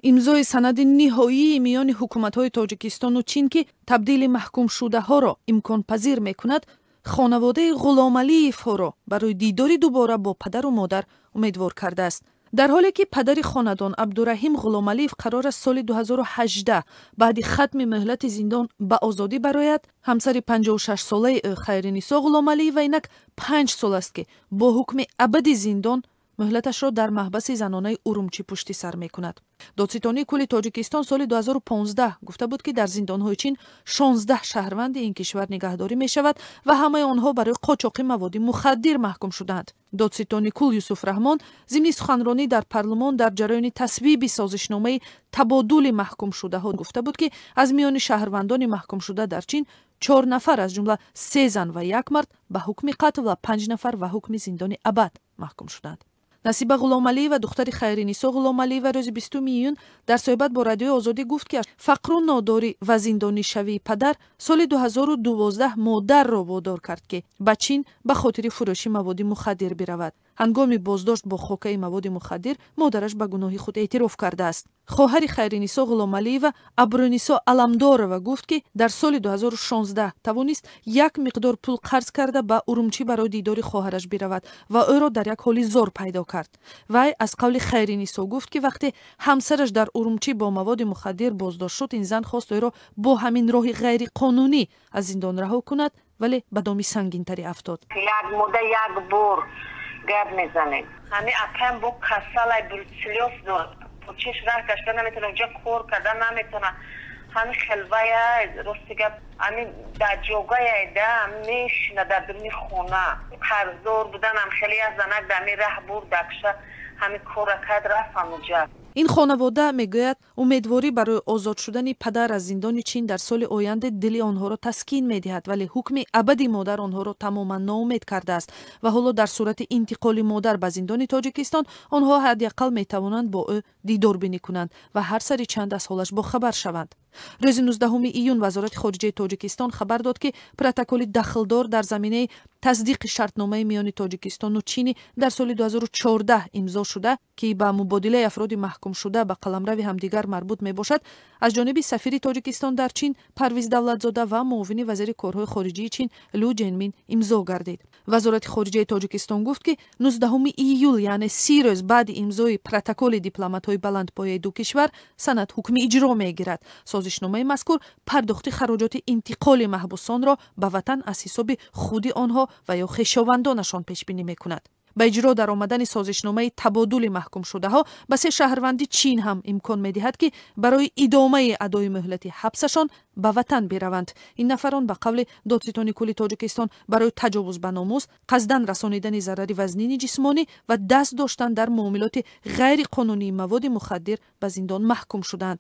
имзои санади ниҳоии миёни ҳукуматҳои тоҷикистону чин ки табдили маҳкумшудаҳоро имконпазир мекунад, хонаводаи ғуломалиевҳоро барои дидори дубора бо падару модар умедвор кардааст. дар ҳоле ки падари хонадон абдураҳим ғуломалиев қарор аст соли 2018 баъди хатми муҳлати зиндон ба озодӣ барояд, ҳамсари 56-солаи ӯ Хайринисо Ғуломалиева инак 5 сол аст ки бо ҳукми абади зиндон муҳлаташро дар маҳбаси занонаи Урумчи пушти сар мекунад. Додситонии кулли Тоҷикистон соли 2015 гуфта буд ки дар зиндонҳои чин 16 шаҳрванди ин кишвар нигаҳдорӣ мешавад ва ҳамаи онҳо барои қочоқи маводи мухаддир маҳкум шуданд. Додситони кул Юсуф Раҳмон зимни суханронӣ дар парлумон дар ҷараёни тасвиби созишномаи табодули маҳкумшудаҳо гуфта буд ки аз миёни шаҳрвандони маҳкумшуда дар чин 4 нафар аз ҷумла 3 зан ва 1 мард ба ҳукми қатл ва 5 нафар ба ҳукми зиндони абад маҳкум шуданд. Насиба Ғуломалиева духтари Хайринисо Ғуломалиева рӯзи 20 июн дар соҳбат бо Радиои Озодӣ гуфт ки фақру нодорӣ ва зиндонишавии падар соли 2012 модарро водор кард ки ба Чин ба хотири фурӯши маводи мухаддир биравад. ҳангоми боздошт бо хокаи маводи мухаддир модараш ба гуноҳи худ эътироф кардааст. хоҳари Хайринисо Ғуломалиева Абрунисо Аламдорова гуфт ки дар соли 2016 тавонист як миқдор пул қарз карда ба Урумчи барои дидори хоҳараш биравад ва ӯро дар як ҳоли зор пайдо кард. вай аз қавли Хайринисо гуфт ки вақте ҳамсараш дар Урумчи бо маводи мухаддир боздошт шуд, ин зан хост ӯро бо ҳамин роҳи ғайриқонунӣ аз зиндон раҳо кунад, вале ба доми сангинтаре афтод. як муда як бор гап мезанем. ҳами акам бо касалай бруцеллез дорад. чеш раҳ гашта наметона, уҷа кор карда наметона. ҳами хелвая рости гап ҳами дар ҷогая да мешина дар дуни хона. қарздор буданам хеле аз занак дар ми раҳ бурд акша ҳами кора кард рафам уҷа. ин хонавода мегӯяд умедворӣ барои озод шудани падар аз зиндони чин дар соли оянда дили онҳоро таскин медиҳад, вале ҳукми абади модар онҳоро тамоман ноумед кардааст ва ҳоло дар сурати интиқоли модар ба зиндони Тоҷикистон онҳо ҳадяқал метавонанд бо ӯ дидорбинӣ кунанд ва ҳар сари чанд аз ҳолаш бохабар шаванд. рӯзи 19 июн вазорати хориҷаи Тоҷикистон хабар дод ки протоколи дахлдор дар заминаи тасдиқи шартномаи миёни Тоҷикистону Чини дар соли 2014 имзо шуда ки ба мубодилаи афроди маҳкумшуда ба қаламрави ҳамдигар марбут мебошад, аз ҷониби сафири Тоҷикистон дар Чин Парвиз Давлатзода ва муовини вазири корҳои хориҷии Чин Лю Ҷенмин имзо гардид. вазорати хориҷаи Тоҷикистон гуфт ки 19 июл яъне 30 рӯз баъди имзои протоколи дипломатҳои баландпояи ду кишвар санад ҳукми иҷро мегирад. созишномаи мазкур пардохти хароҷоти интиқоли маҳбусонро ба ватан аз ҳисоби худи онҳо ва ё хешовандонашон пешбинӣ мекунад. ба иҷро даромадани созишномаи табодули маҳкумшудаҳо ба 3 шаҳрванди Чин ҳам имкон медиҳад ки барои идомаи адои муҳлати ҳабсашон ба ватан бираванд. ин нафарон ба қавли Додситони кулли Тоҷикистон барои таҷовуз ба номус, қасдан расонидани зарари вазнини ҷисмонӣ ва даст доштан дар муомилоти ғайриқонунии маводи мухаддир ба зиндон маҳкум шуданд.